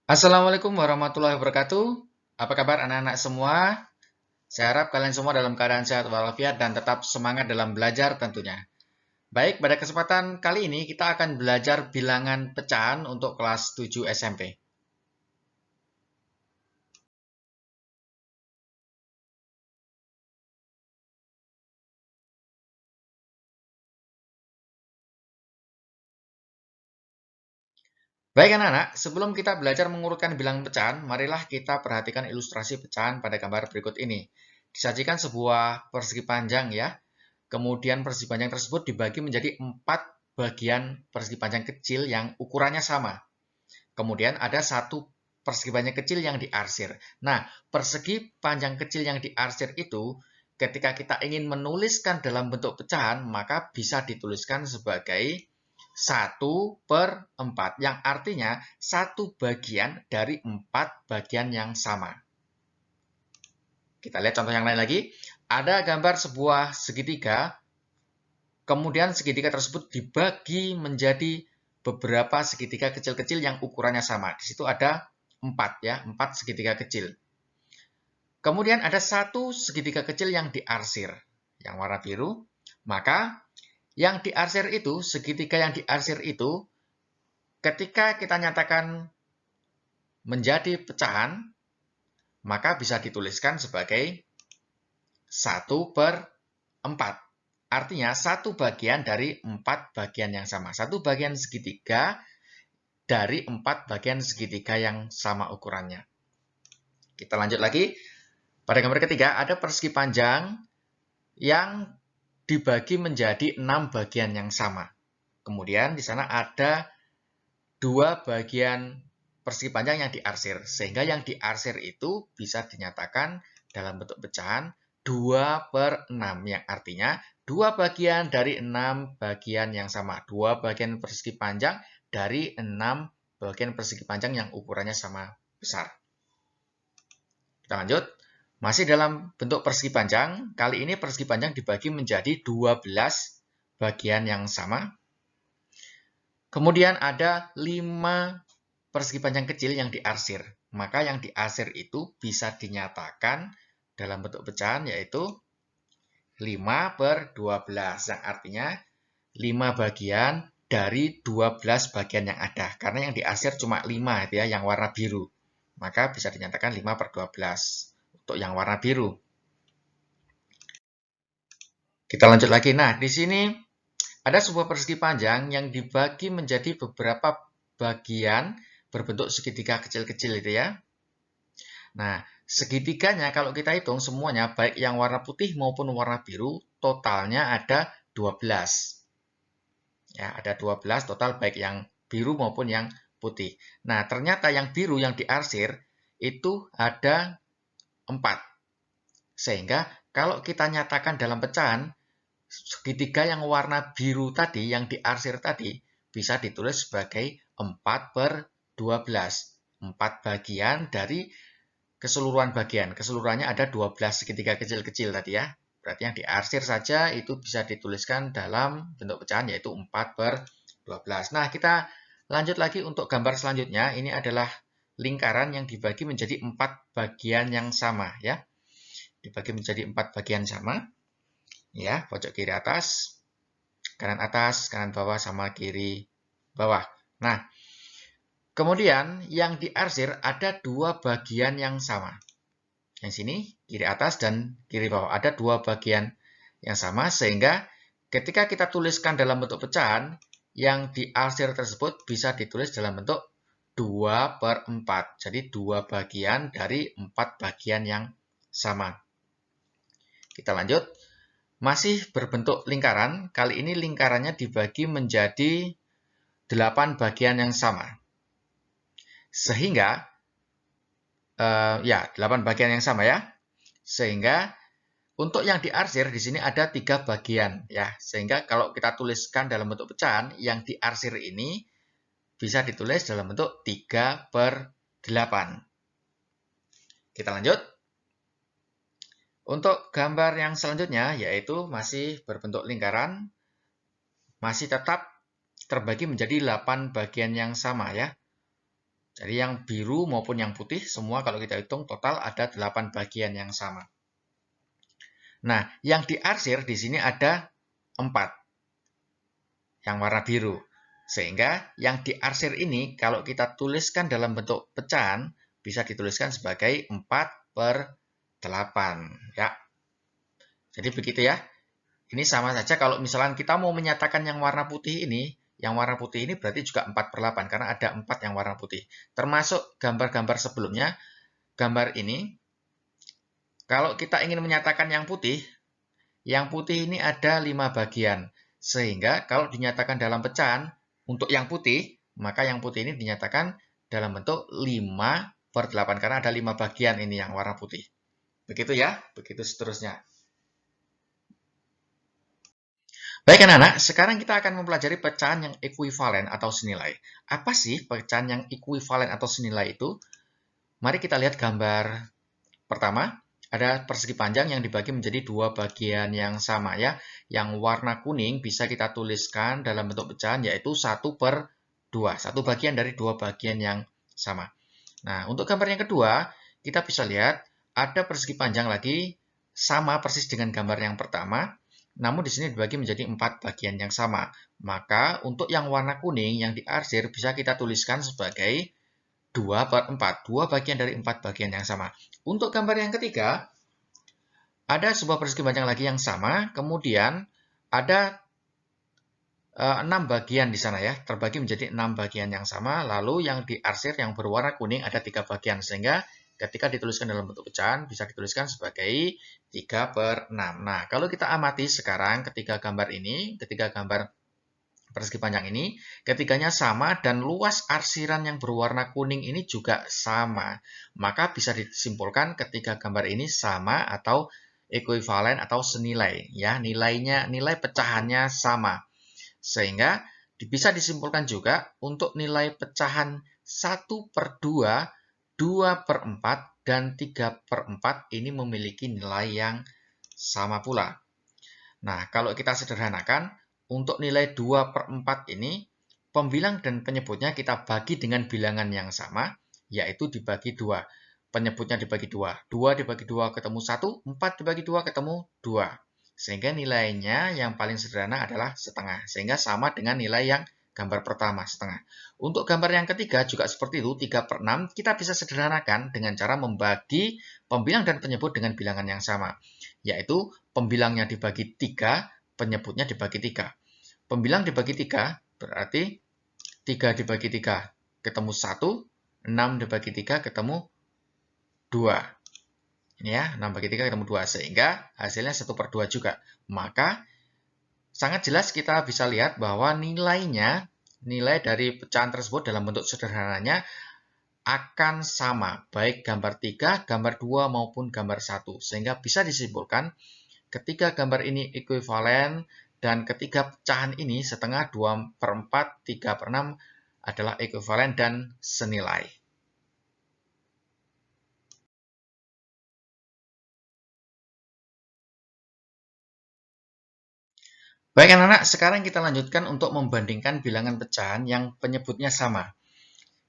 Assalamualaikum warahmatullahi wabarakatuh. Apa kabar anak-anak semua? Saya harap kalian semua dalam keadaan sehat walafiat dan tetap semangat dalam belajar tentunya. Baik, pada kesempatan kali ini kita akan belajar bilangan pecahan untuk kelas 7 SMP. Baik anak-anak, sebelum kita belajar mengurutkan bilangan pecahan, marilah kita perhatikan ilustrasi pecahan pada gambar berikut ini. Disajikan sebuah persegi panjang ya. Kemudian persegi panjang tersebut dibagi menjadi 4 bagian persegi panjang kecil yang ukurannya sama. Kemudian ada satu persegi panjang kecil yang diarsir. Nah, persegi panjang kecil yang diarsir itu ketika kita ingin menuliskan dalam bentuk pecahan, maka bisa dituliskan sebagai 1/4, yang artinya satu bagian dari 4 bagian yang sama. Kita lihat contoh yang lain lagi. Ada gambar sebuah segitiga, kemudian segitiga tersebut dibagi menjadi beberapa segitiga kecil-kecil yang ukurannya sama. Di situ ada 4 ya, 4 segitiga kecil. Kemudian ada satu segitiga kecil yang diarsir, yang warna biru. Maka yang diarsir itu, segitiga yang diarsir itu, ketika kita nyatakan menjadi pecahan, maka bisa dituliskan sebagai 1/4. Artinya, satu bagian dari 4 bagian yang sama. Satu bagian segitiga dari 4 bagian segitiga yang sama ukurannya. Kita lanjut lagi. Pada gambar ketiga, ada persegi panjang yang dibagi menjadi 6 bagian yang sama. Kemudian di sana ada 2 bagian persegi panjang yang diarsir. Sehingga yang diarsir itu bisa dinyatakan dalam bentuk pecahan 2/6, yang artinya 2 bagian dari 6 bagian yang sama. 2 bagian persegi panjang dari 6 bagian persegi panjang yang ukurannya sama besar. Kita lanjut. Masih dalam bentuk persegi panjang, kali ini persegi panjang dibagi menjadi 12 bagian yang sama. Kemudian ada 5 persegi panjang kecil yang diarsir. Maka yang diarsir itu bisa dinyatakan dalam bentuk pecahan yaitu 5/12, yang artinya 5 bagian dari 12 bagian yang ada. Karena yang diarsir cuma 5 itu ya, yang warna biru. Maka bisa dinyatakan 5/12 untuk yang warna biru. Kita lanjut lagi. Nah, di sini ada sebuah persegi panjang yang dibagi menjadi beberapa bagian berbentuk segitiga kecil-kecil itu ya. Nah, segitiganya kalau kita hitung semuanya, baik yang warna putih maupun warna biru, totalnya ada 12. Ya, ada 12 total baik yang biru maupun yang putih. Nah, ternyata yang biru yang diarsir itu ada 4. Sehingga kalau kita nyatakan dalam pecahan, segitiga yang warna biru tadi, yang diarsir tadi, bisa ditulis sebagai 4/12. 4 bagian dari keseluruhan bagian. Keseluruhannya ada 12 segitiga kecil-kecil tadi ya. Berarti yang diarsir saja itu bisa dituliskan dalam bentuk pecahan yaitu 4/12. Nah, kita lanjut lagi untuk gambar selanjutnya. Ini adalah lingkaran yang dibagi menjadi 4 bagian yang sama ya. Dibagi menjadi 4 bagian sama. Ya, pojok kiri atas, kanan bawah, sama kiri bawah. Nah, kemudian yang diarsir ada 2 bagian yang sama. Yang sini, kiri atas dan kiri bawah. Ada 2 bagian yang sama, sehingga ketika kita tuliskan dalam bentuk pecahan, yang diarsir tersebut bisa ditulis dalam bentuk 2/4. Jadi 2 bagian dari 4 bagian yang sama. Kita lanjut. Masih berbentuk lingkaran. Kali ini lingkarannya dibagi menjadi 8 bagian yang sama. Sehingga, 8 bagian yang sama ya. Sehingga untuk yang diarsir di sini ada 3 bagian ya. Sehingga kalau kita tuliskan dalam bentuk pecahan, yang diarsir ini bisa ditulis dalam bentuk 3/8. Kita lanjut. Untuk gambar yang selanjutnya yaitu masih berbentuk lingkaran, masih tetap terbagi menjadi 8 bagian yang sama ya. Jadi yang biru maupun yang putih, semua kalau kita hitung total ada 8 bagian yang sama. Nah, yang diarsir di sini ada 4, yang warna biru. Sehingga yang diarsir ini, kalau kita tuliskan dalam bentuk pecahan, bisa dituliskan sebagai 4/8. Ya. Jadi begitu ya. Ini sama saja kalau misalkan kita mau menyatakan yang warna putih ini, berarti juga 4/8 karena ada 4 yang warna putih. Termasuk gambar-gambar sebelumnya, gambar ini, kalau kita ingin menyatakan yang putih ini ada 5 bagian. Sehingga kalau dinyatakan dalam pecahan, untuk yang putih, maka yang putih ini dinyatakan dalam bentuk 5/8 karena ada 5 bagian ini yang warna putih. Begitu ya, begitu seterusnya. Baik anak-anak, sekarang kita akan mempelajari pecahan yang ekuivalen atau senilai. Apa sih pecahan yang ekuivalen atau senilai itu? Mari kita lihat gambar pertama. Ada persegi panjang yang dibagi menjadi 2 bagian yang sama ya. Yang warna kuning bisa kita tuliskan dalam bentuk pecahan yaitu 1/2. 1 bagian dari 2 bagian yang sama. Nah, untuk gambar yang kedua, kita bisa lihat ada persegi panjang lagi sama persis dengan gambar yang pertama. Namun di sini dibagi menjadi 4 bagian yang sama. Maka untuk yang warna kuning yang diarsir bisa kita tuliskan sebagai 2/4. 2 bagian dari 4 bagian yang sama. Untuk gambar yang ketiga, ada sebuah persegi panjang lagi yang sama. Kemudian ada 6 bagian di sana ya. Terbagi menjadi 6 bagian yang sama. Lalu yang diarsir yang berwarna kuning ada 3 bagian. Sehingga ketika dituliskan dalam bentuk pecahan, bisa dituliskan sebagai 3/6. Nah, kalau kita amati sekarang ketiga gambar ini, ketiga gambar persegi panjang ini, ketiganya sama dan luas arsiran yang berwarna kuning ini juga sama. Maka bisa disimpulkan ketiga gambar ini sama atau ekuivalen atau senilai. Ya, nilai pecahannya sama. Sehingga bisa disimpulkan juga untuk nilai pecahan 1/2, 2/4, dan 3/4 ini memiliki nilai yang sama pula. Nah, kalau kita sederhanakan, untuk nilai 2/4 ini, pembilang dan penyebutnya kita bagi dengan bilangan yang sama, yaitu dibagi 2. Penyebutnya dibagi 2. 2 dibagi 2 ketemu 1, 4 dibagi 2 ketemu 2. Sehingga nilainya yang paling sederhana adalah setengah. Sehingga sama dengan nilai yang gambar pertama, setengah. Untuk gambar yang ketiga juga seperti itu, 3/6. Kita bisa sederhanakan dengan cara membagi pembilang dan penyebut dengan bilangan yang sama. Yaitu pembilangnya dibagi 3, penyebutnya dibagi 3. Pembilang dibagi 3 berarti 3 dibagi 3 ketemu 1, 6 dibagi 3 ketemu 2. Ini ya, 6 bagi 3 ketemu 2. Sehingga hasilnya 1/2 juga. Maka sangat jelas kita bisa lihat bahwa nilai dari pecahan tersebut dalam bentuk sederhananya akan sama. Baik gambar 3, gambar 2, maupun gambar 1. Sehingga bisa disimpulkan ketika gambar ini ekuivalen dan ketiga pecahan ini setengah, 2/4, 3/6 adalah ekuivalen dan senilai. Baik anak-anak, sekarang kita lanjutkan untuk membandingkan bilangan pecahan yang penyebutnya sama.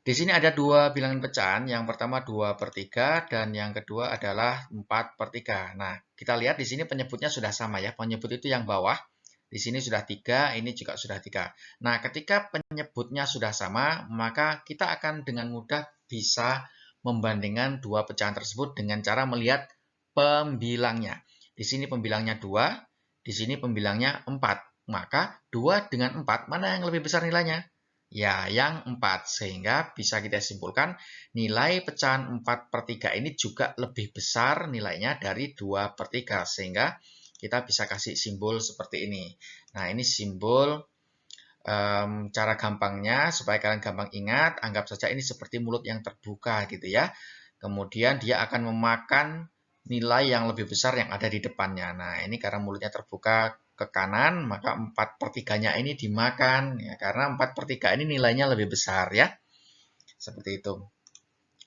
Di sini ada 2 bilangan pecahan, yang pertama 2/3 dan yang kedua adalah 4/3. Nah, kita lihat di sini penyebutnya sudah sama ya, penyebut itu yang bawah. Di sini sudah 3, ini juga sudah 3. Nah, ketika penyebutnya sudah sama, maka kita akan dengan mudah bisa membandingkan dua pecahan tersebut dengan cara melihat pembilangnya. Di sini pembilangnya 2, di sini pembilangnya 4. Maka 2 dengan 4, mana yang lebih besar nilainya? Ya, yang 4. Sehingga bisa kita simpulkan nilai pecahan 4/3 ini juga lebih besar nilainya dari 2/3. Sehingga kita bisa kasih simbol seperti ini. Nah, ini simbol cara gampangnya supaya kalian gampang ingat. Anggap saja ini seperti mulut yang terbuka gitu ya. Kemudian dia akan memakan nilai yang lebih besar yang ada di depannya. Nah, ini karena mulutnya terbuka ke kanan, maka 4/3-nya ini dimakan. Ya, karena 4/3 ini nilainya lebih besar ya. Seperti itu.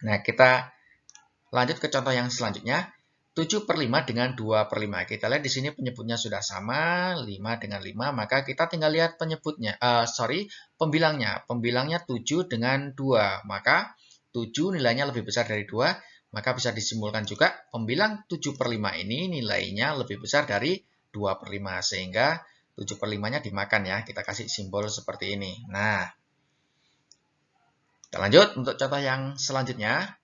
Nah, kita lanjut ke contoh yang selanjutnya. 7/5 dengan 2/5. Kita lihat di sini penyebutnya sudah sama, 5 dengan 5, maka kita tinggal lihat penyebutnya. Pembilangnya. Pembilangnya 7 dengan 2. Maka 7 nilainya lebih besar dari 2, maka bisa disimpulkan juga pembilang 7/5 ini nilainya lebih besar dari 2/5. Sehingga 7/5-nya dimakan ya. Kita kasih simbol seperti ini. Nah, kita lanjut untuk contoh yang selanjutnya.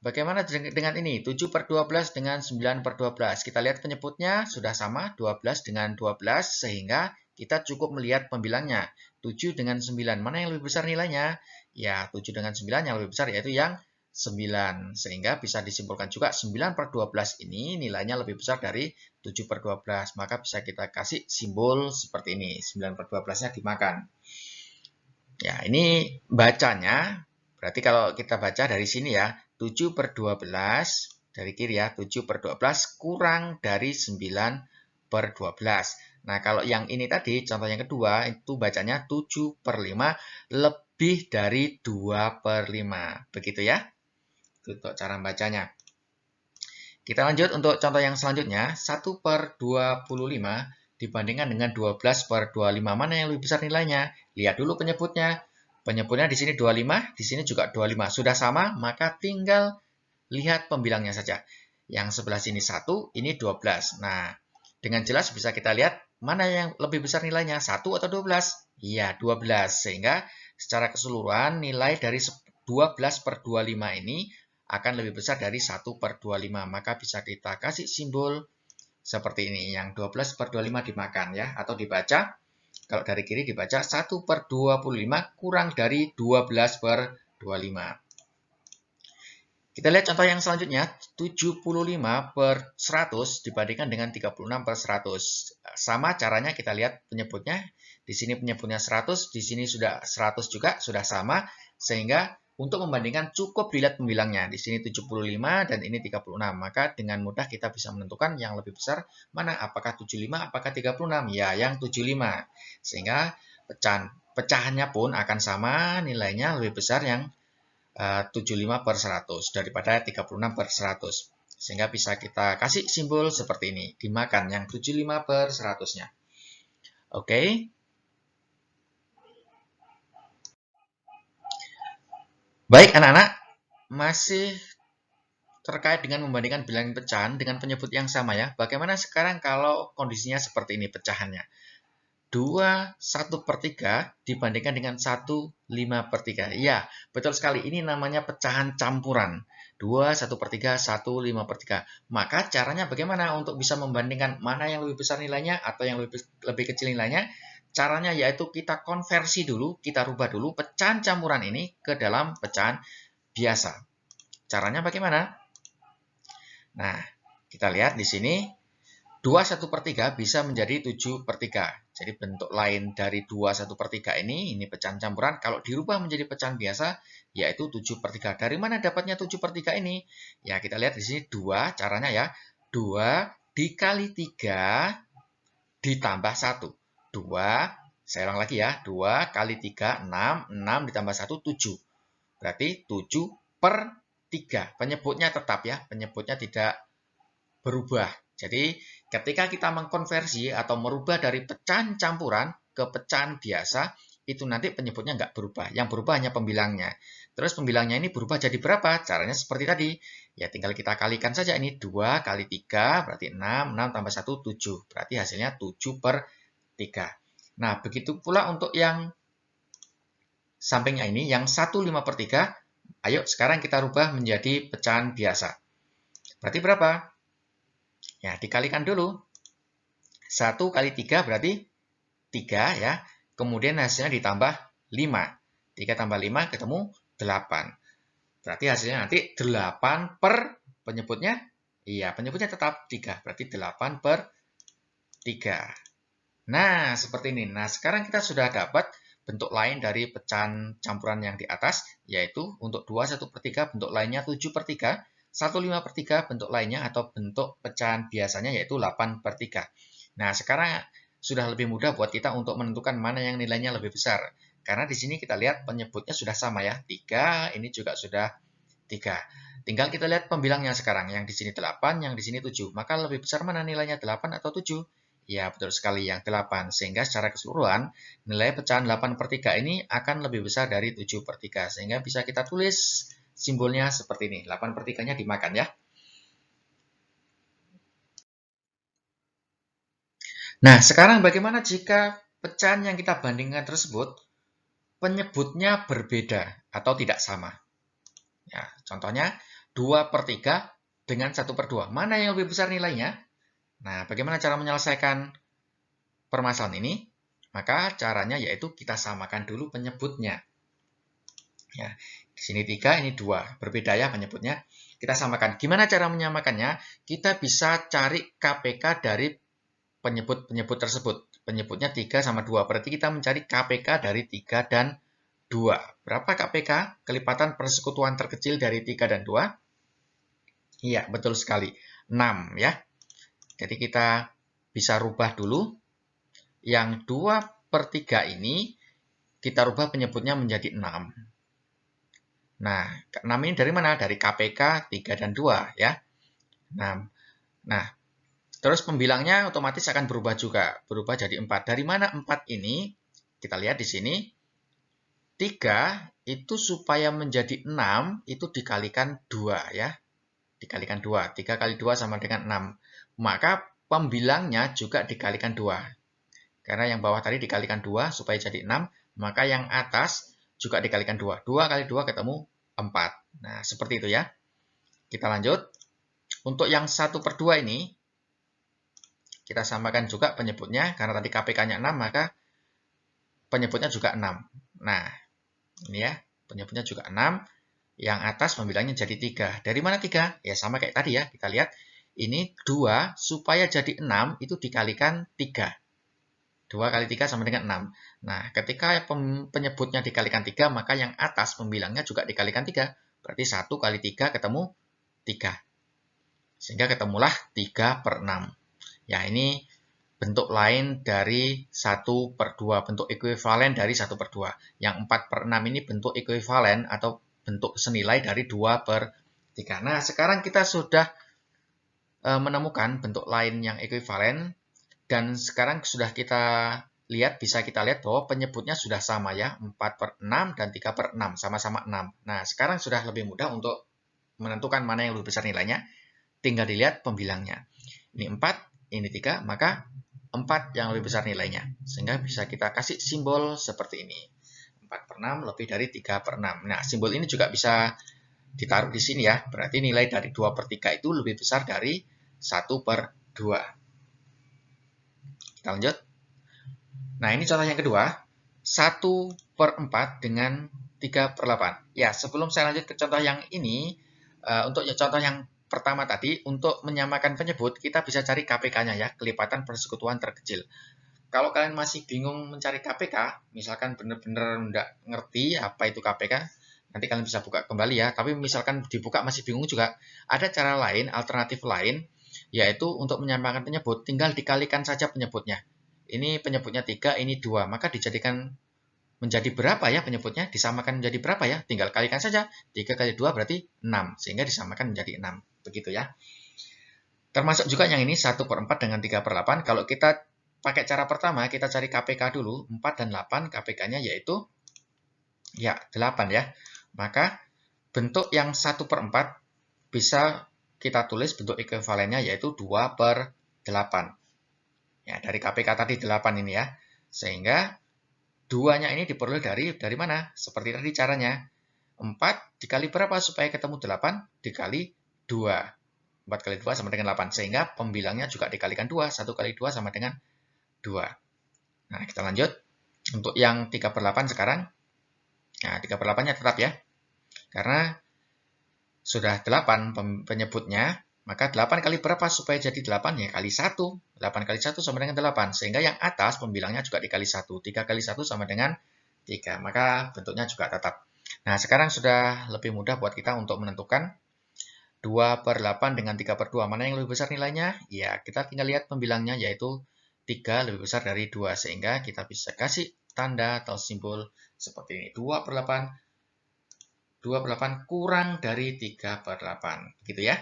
Bagaimana dengan ini? 7/12 dengan 9/12. Kita lihat penyebutnya sudah sama, 12 dengan 12, sehingga kita cukup melihat pembilangnya. 7 dengan 9, mana yang lebih besar nilainya? Ya, 7 dengan 9 yang lebih besar, yaitu yang 9. Sehingga bisa disimpulkan juga 9/12 ini nilainya lebih besar dari 7/12. Maka bisa kita kasih simbol seperti ini, 9/12-nya dimakan. Ya, ini bacanya, berarti kalau kita baca dari sini ya, 7/12 dari kiri ya, 7/12 kurang dari 9/12. Nah, kalau yang ini tadi, contoh yang kedua, itu bacanya 7/5 lebih dari 2/5. Begitu ya, itu untuk cara bacanya. Kita lanjut untuk contoh yang selanjutnya, 1/25 dibandingkan dengan 12/25. Mana yang lebih besar nilainya? Lihat dulu penyebutnya. Penyebutnya di sini 25, di sini juga 25. Sudah sama, maka tinggal lihat pembilangnya saja. Yang sebelah sini 1, ini 12. Nah, dengan jelas bisa kita lihat mana yang lebih besar nilainya, 1 atau 12? Iya, 12. Sehingga secara keseluruhan nilai dari 12/25 ini akan lebih besar dari 1/25. Maka bisa kita kasih simbol seperti ini. Yang 12/25 dimakan ya, atau dibaca. Kalau dari kiri dibaca 1/25 kurang dari 12/25. Kita lihat contoh yang selanjutnya, 75/100 dibandingkan dengan 36/100. Sama caranya kita lihat penyebutnya. Di sini penyebutnya 100, di sini sudah 100 juga, sudah sama. Sehingga untuk membandingkan cukup dilihat pembilangnya. Di sini 75 dan ini 36. Maka dengan mudah kita bisa menentukan yang lebih besar mana. Apakah 75, apakah 36? Ya, yang 75. Sehingga pecahannya pun akan sama, nilainya lebih besar yang 75/100 daripada 36/100. Sehingga bisa kita kasih simbol seperti ini. Dimakan yang 75/100-nya. Oke. Baik anak-anak, masih terkait dengan membandingkan bilangan pecahan dengan penyebut yang sama ya. Bagaimana sekarang kalau kondisinya seperti ini pecahannya? 2 1/3 dibandingkan dengan 1 5/3. Iya, betul sekali. Ini namanya pecahan campuran. 2 1/3, 1 5/3. Maka caranya bagaimana untuk bisa membandingkan mana yang lebih besar nilainya atau yang lebih kecil nilainya? Caranya yaitu kita konversi dulu, kita rubah dulu pecahan campuran ini ke dalam pecahan biasa. Caranya bagaimana? Nah, kita lihat di sini 2 1/3 bisa menjadi 7/3. Jadi bentuk lain dari 2 1/3 ini pecahan campuran. Kalau dirubah menjadi pecahan biasa, yaitu 7/3. Dari mana dapatnya 7/3 ini? Ya, kita lihat di sini 2 caranya ya. 2 dikali 3 ditambah 1. 2, saya ulang lagi ya. 2 kali 3, 6. 6 ditambah 1, 7. Berarti 7/3. Penyebutnya tetap ya. Penyebutnya tidak berubah. Jadi, ketika kita mengkonversi atau merubah dari pecahan campuran ke pecahan biasa, itu nanti penyebutnya nggak berubah. Yang berubah hanya pembilangnya. Terus pembilangnya ini berubah jadi berapa? Caranya seperti tadi. Ya, tinggal kita kalikan saja ini. 2 kali 3 berarti 6. 6 tambah 1, 7. Berarti hasilnya 7/3. Nah, begitu pula untuk yang sampingnya ini, yang 1 5/3. Ayo, sekarang kita rubah menjadi pecahan biasa. Berarti berapa? Ya, dikalikan dulu. 1 kali 3 berarti 3 ya. Kemudian hasilnya ditambah 5. 3 tambah 5 ketemu 8. Berarti hasilnya nanti 8 per penyebutnya. Iya, penyebutnya tetap 3. Berarti 8/3. Nah, seperti ini. Nah, sekarang kita sudah dapat bentuk lain dari pecahan campuran yang di atas, yaitu untuk 2 1/3 bentuk lainnya 7/3. 1 5/3 bentuk lainnya atau bentuk pecahan biasanya yaitu 8/3. Nah, sekarang sudah lebih mudah buat kita untuk menentukan mana yang nilainya lebih besar. Karena di sini kita lihat penyebutnya sudah sama ya. 3, ini juga sudah 3. Tinggal kita lihat pembilangnya sekarang. Yang di sini 8, yang di sini 7. Maka lebih besar mana nilainya, 8 atau 7? Ya, betul sekali yang 8. Sehingga secara keseluruhan, nilai pecahan 8/3 ini akan lebih besar dari 7/3. Sehingga bisa kita tulis simbolnya seperti ini. 8/3-nya dimakan ya. Nah, sekarang bagaimana jika pecahan yang kita bandingkan tersebut penyebutnya berbeda atau tidak sama? Ya, contohnya 2/3 dengan 1/2. Mana yang lebih besar nilainya? Nah, bagaimana cara menyelesaikan permasalahan ini? Maka caranya yaitu kita samakan dulu penyebutnya. Ya, di sini 3, ini 2. Berbeda ya penyebutnya. Kita samakan. Gimana cara menyamakannya? Kita bisa cari KPK dari penyebut-penyebut tersebut. Penyebutnya 3 sama 2. Berarti kita mencari KPK dari 3 dan 2. Berapa KPK? Kelipatan persekutuan terkecil dari 3 dan 2? Iya, betul sekali. 6 ya. Jadi kita bisa rubah dulu. Yang 2/3 ini kita rubah penyebutnya menjadi 6. Nah, 6 ini dari mana? Dari KPK 3 dan 2 ya. 6. Nah, terus pembilangnya otomatis akan berubah juga. Berubah jadi 4. Dari mana 4 ini? Kita lihat di sini. 3 itu supaya menjadi 6 itu dikalikan 2 ya. Dikalikan 2. 3 kali 2 sama dengan 6. Maka pembilangnya juga dikalikan 2. Karena yang bawah tadi dikalikan 2 supaya jadi 6. Maka yang atas juga dikalikan 2. 2 kali 2 ketemu 4. Nah, seperti itu ya. Kita lanjut. Untuk yang 1/2 ini, kita samakan juga penyebutnya. Karena tadi KPK-nya 6, maka penyebutnya juga 6. Nah, ini ya. Penyebutnya juga 6. Yang atas pembilangnya jadi 3. Dari mana 3? Ya sama kayak tadi ya. Kita lihat. Ini 2 supaya jadi 6 itu dikalikan 3. 2 kali 3 sama dengan 6. Nah, ketika penyebutnya dikalikan 3, maka yang atas pembilangnya juga dikalikan 3. Berarti 1 kali 3 ketemu 3. Sehingga ketemulah 3/6. Ya, ini bentuk lain dari 1/2. Bentuk ekuivalen dari 1/2. Yang 4/6 ini bentuk ekuivalen atau bentuk senilai dari 2/3. Nah, sekarang kita sudah menemukan bentuk lain yang ekuivalen. Dan sekarang sudah bisa kita lihat bahwa penyebutnya sudah sama ya, 4/6 dan 3/6, sama-sama 6. Nah, sekarang sudah lebih mudah untuk menentukan mana yang lebih besar nilainya, tinggal dilihat pembilangnya. Ini 4, ini 3, maka 4 yang lebih besar nilainya. Sehingga bisa kita kasih simbol seperti ini. 4/6 lebih dari 3/6. Nah, simbol ini juga bisa ditaruh di sini ya, berarti nilai dari 2/3 itu lebih besar dari 1/2. Kita lanjut. Nah, ini contoh yang kedua. 1/4 dengan 3/8. Ya, sebelum saya lanjut ke contoh yang ini, untuk contoh yang pertama tadi, untuk menyamakan penyebut, kita bisa cari KPK-nya ya, kelipatan persekutuan terkecil. Kalau kalian masih bingung mencari KPK, misalkan benar-benar nggak ngerti apa itu KPK, nanti kalian bisa buka kembali ya. Tapi misalkan dibuka masih bingung juga, ada cara lain, alternatif lain, yaitu untuk menyamakan penyebut, tinggal dikalikan saja penyebutnya. Ini penyebutnya 3, ini 2. Maka dijadikan menjadi berapa ya penyebutnya? Disamakan menjadi berapa ya? Tinggal kalikan saja. 3 kali 2 berarti 6. Sehingga disamakan menjadi 6. Begitu ya. Termasuk juga yang ini 1/4 dengan 3/8. Kalau kita pakai cara pertama, kita cari KPK dulu. 4 dan 8 KPK-nya yaitu ya 8 ya. Maka bentuk yang 1/4 bisa kita tulis bentuk ekuivalennya yaitu 2/8. Ya, dari KPK tadi 8 ini ya. Sehingga 2-nya ini diperoleh dari mana? Seperti tadi caranya. 4 dikali berapa supaya ketemu 8? Dikali 2. 4 kali 2 sama dengan 8. Sehingga pembilangnya juga dikalikan 2. 1 kali 2 sama dengan 2. Nah, kita lanjut. Untuk yang 3/8 sekarang. Nah, 3/8-nya tetap ya. Karena sudah 8 penyebutnya. Maka 8 kali berapa supaya jadi 8? Ya kali 1. 8 kali 1 sama dengan 8. Sehingga yang atas pembilangnya juga dikali 1. 3 kali 1 sama dengan 3. Maka bentuknya juga tetap. Nah, sekarang sudah lebih mudah buat kita untuk menentukan 2/8 dengan 3/2. Mana yang lebih besar nilainya? Ya, kita tinggal lihat pembilangnya yaitu 3 lebih besar dari 2. Sehingga kita bisa kasih tanda atau simbol seperti ini. 2/8 kurang dari 3/8. Gitu ya.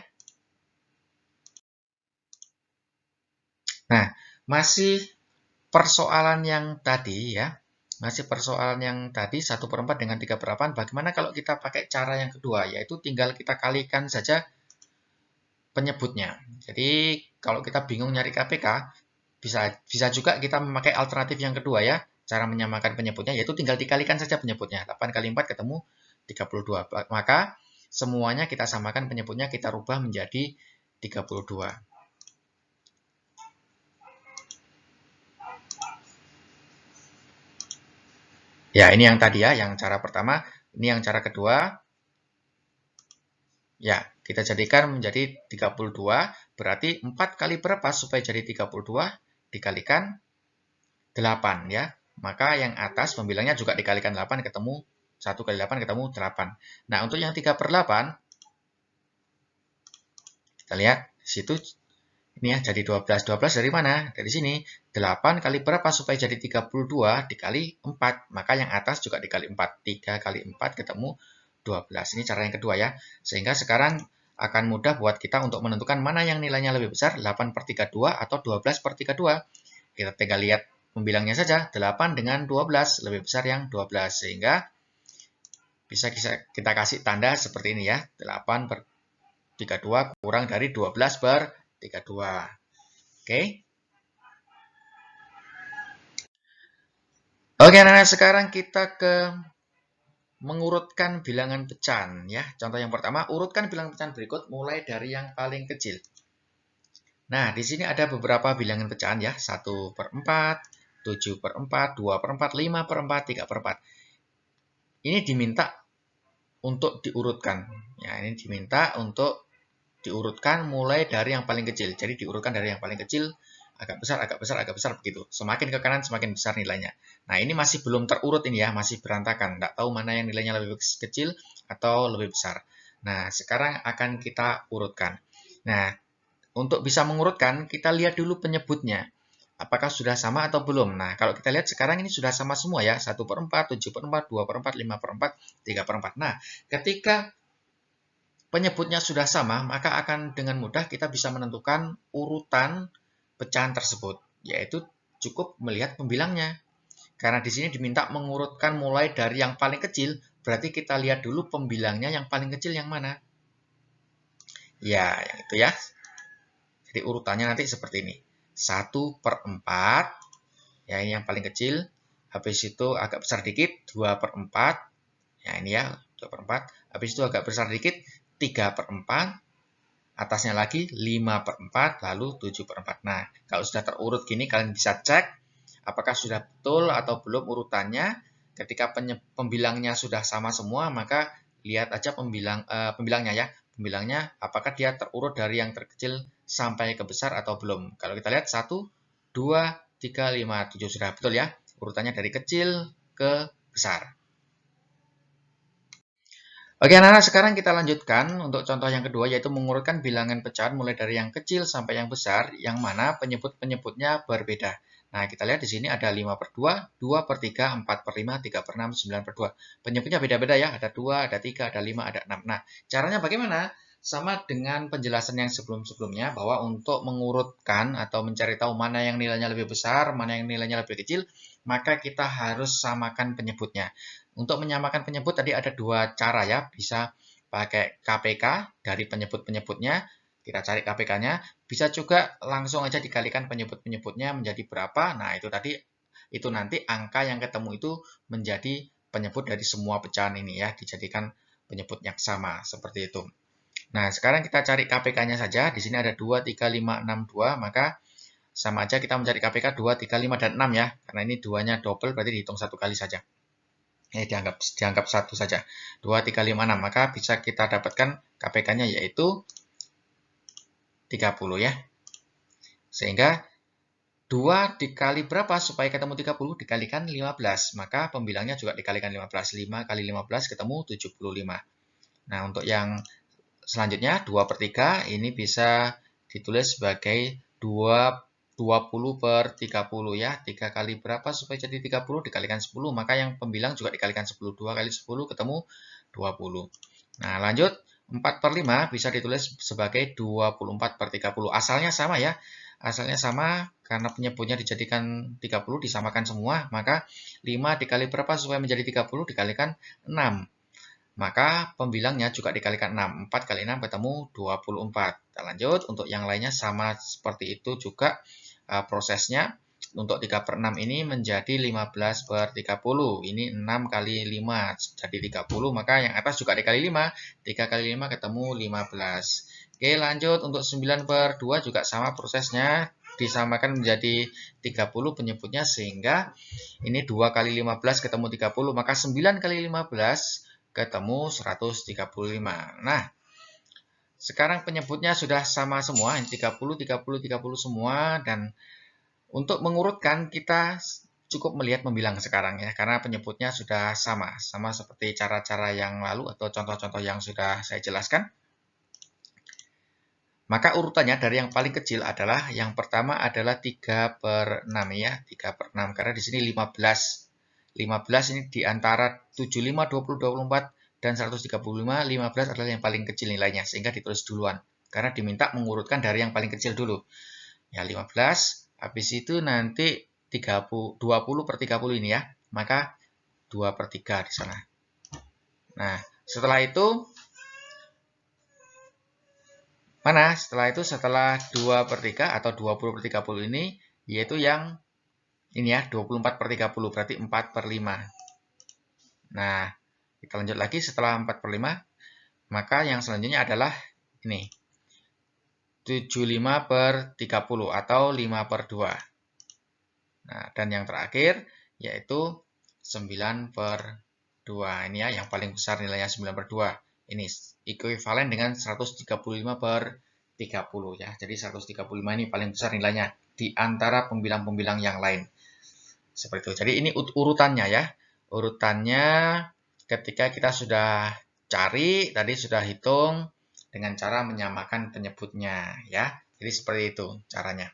Nah, masih persoalan yang tadi ya. Masih persoalan yang tadi 1/4 dengan 3/8. Bagaimana kalau kita pakai cara yang kedua, yaitu tinggal kita kalikan saja penyebutnya. Jadi kalau kita bingung nyari KPK, bisa juga kita memakai alternatif yang kedua ya. Cara menyamakan penyebutnya yaitu tinggal dikalikan saja penyebutnya. 8 kali 4 ketemu 32. Maka semuanya kita samakan penyebutnya, kita rubah menjadi 32. Ya, ini yang tadi ya, yang cara pertama. Ini yang cara kedua. Ya, kita jadikan menjadi 32. Berarti 4 kali berapa supaya jadi 32? Dikalikan 8 ya. Maka yang atas pembilangnya juga dikalikan 8 ketemu 1 kali 8 ketemu 8. Nah, untuk yang 3/8 kita lihat di situ ini ya jadi 12. 12 dari mana? Dari sini. 8 kali berapa supaya jadi 32 dikali 4. Maka yang atas juga dikali 4. 3 kali 4 ketemu 12. Ini cara yang kedua ya. Sehingga sekarang akan mudah buat kita untuk menentukan mana yang nilainya lebih besar, 8/32 atau 12/32. Kita tinggal lihat pembilangnya saja, 8 dengan 12 lebih besar yang 12. Sehingga bisa kita kasih tanda seperti ini ya, 8/32 kurang dari 12/32. Oke. Oke, nah sekarang kita ke mengurutkan bilangan pecahan ya. Contoh yang pertama, urutkan bilangan pecahan berikut mulai dari yang paling kecil. Nah, di sini ada beberapa bilangan pecahan ya, 1/4, 7/4, 2/4, 5/4, 3/4. Ini diminta untuk diurutkan. Ya, ini diminta untuk diurutkan mulai dari yang paling kecil. Jadi diurutkan dari yang paling kecil, agak besar, agak besar, agak besar begitu. Semakin ke kanan semakin besar nilainya. Nah, ini masih belum terurut ini ya, masih berantakan. Nggak tahu mana yang nilainya lebih kecil atau lebih besar. Nah, sekarang akan kita urutkan. Nah, untuk bisa mengurutkan, kita lihat dulu penyebutnya. Apakah sudah sama atau belum? Nah, kalau kita lihat sekarang ini sudah sama semua ya. 1/4, 7/4, 2/4, 5/4, 3/4. Nah, ketika penyebutnya sudah sama, maka akan dengan mudah kita bisa menentukan urutan pecahan tersebut, yaitu cukup melihat pembilangnya. Karena di sini diminta mengurutkan mulai dari yang paling kecil, berarti kita lihat dulu pembilangnya yang paling kecil yang mana. Ya, yang itu ya. Jadi urutannya nanti seperti ini. 1/4, ya ini yang paling kecil. Habis itu agak besar dikit, 2/4. Ya ini ya, 2/4. Habis itu agak besar dikit, 3/4. Atasnya lagi 5/4, lalu 7/4. Nah, kalau sudah terurut gini, kalian bisa cek apakah sudah betul atau belum urutannya. Ketika pembilangnya sudah sama semua, maka lihat aja pembilangnya ya. Pembilangnya apakah dia terurut dari yang terkecil sampai ke besar atau belum. Kalau kita lihat 1, 2, 3, 5, 7 sudah betul ya. Urutannya dari kecil ke besar. Oke, anak-anak, sekarang kita lanjutkan untuk contoh yang kedua, yaitu mengurutkan bilangan pecahan mulai dari yang kecil sampai yang besar, yang mana penyebut-penyebutnya berbeda. Nah, kita lihat di sini ada 5/2, 2/3, 4/5, 3/6, 9/2. Penyebutnya beda-beda ya, ada 2, ada 3, ada 5, ada 6. Nah, caranya bagaimana? Sama dengan penjelasan yang sebelum-sebelumnya, bahwa untuk mengurutkan atau mencari tahu mana yang nilainya lebih besar, mana yang nilainya lebih kecil, maka kita harus samakan penyebutnya. Untuk menyamakan penyebut tadi ada dua cara ya, bisa pakai KPK dari penyebut-penyebutnya, kita cari KPK-nya, bisa juga langsung aja dikalikan penyebut-penyebutnya menjadi berapa. Nah, itu nanti angka yang ketemu itu menjadi penyebut dari semua pecahan ini ya, dijadikan penyebut yang sama seperti itu. Nah, sekarang kita cari KPK-nya saja. Di sini ada 2, 3, 5, 6, 2, maka sama aja kita mencari KPK 2, 3, 5, dan 6 ya. Karena ini duanya double, berarti dihitung satu kali saja. Dianggap satu saja. 2, 3, 5, 6. Maka bisa kita dapatkan KPK-nya yaitu 30 ya. Sehingga 2 dikali berapa supaya ketemu 30? Dikalikan 15. Maka pembilangnya juga dikalikan 15. 5 kali 15 ketemu 75. Nah, untuk yang selanjutnya 2/3 ini bisa ditulis sebagai 20/30 ya. 3 kali berapa supaya jadi 30? Dikalikan 10, maka yang pembilang juga dikalikan 10. 2 kali 10 ketemu 20. Nah, lanjut. 4/5 bisa ditulis sebagai 24/30. Asalnya sama ya. Asalnya sama karena penyebutnya dijadikan 30, disamakan semua, maka 5 dikali berapa supaya menjadi 30, dikalikan 6. Maka pembilangnya juga dikalikan 6. 4 kali 6 ketemu 24. Kita lanjut, untuk yang lainnya sama seperti itu juga prosesnya. Untuk 3/6 ini menjadi 15 per 30. Ini 6 kali 5, jadi 30. Maka yang atas juga dikali 5. 3 kali 5 ketemu 15. Oke, lanjut. Untuk 9 per 2 juga sama prosesnya. Disamakan menjadi 30 penyebutnya, sehingga ini 2 kali 15 ketemu 30. Maka 9 kali 15 ketemu 135. Nah, sekarang penyebutnya sudah sama semua, 30, 30, 30 semua, dan untuk mengurutkan, kita cukup melihat membilang sekarang ya, karena penyebutnya sudah sama seperti cara-cara yang lalu atau contoh-contoh yang sudah saya jelaskan. Maka urutannya dari yang paling kecil adalah, yang pertama adalah 3/6 ya, 3/6, karena di sini 15. 15 ini di antara 75, 20, 24, dan 135, 15 adalah yang paling kecil nilainya, sehingga ditulis duluan. Karena diminta mengurutkan dari yang paling kecil dulu. Ya, 15. Habis itu nanti 20 per 30 ini ya. Maka 2/3 di sana. Nah, setelah itu, setelah 2/3 atau 20 per 30 ini, yaitu yang ini ya, 24 per 30, berarti 4/5. Nah, kita lanjut lagi setelah 4/5, maka yang selanjutnya adalah ini, 75 per 30 atau 5/2. Nah, dan yang terakhir yaitu 9/2. Ini ya, yang paling besar nilainya 9/2. Ini ekuivalen dengan 135 per 30 ya. Jadi 135 ini paling besar nilainya di antara pembilang-pembilang yang lain. Seperti itu. Jadi ini urutannya ya. Urutannya ketika kita sudah cari, tadi sudah hitung dengan cara menyamakan penyebutnya ya. Jadi seperti itu caranya.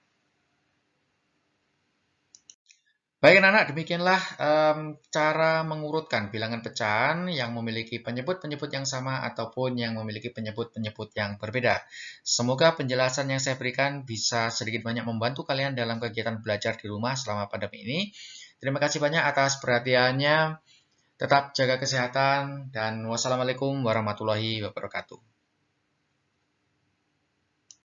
Baik anak-anak, demikianlah cara mengurutkan bilangan pecahan yang memiliki penyebut-penyebut yang sama ataupun yang memiliki penyebut-penyebut yang berbeda. Semoga penjelasan yang saya berikan bisa sedikit banyak membantu kalian dalam kegiatan belajar di rumah selama pandemi ini. Terima kasih banyak atas perhatiannya. Tetap jaga kesehatan dan wassalamualaikum warahmatullahi wabarakatuh.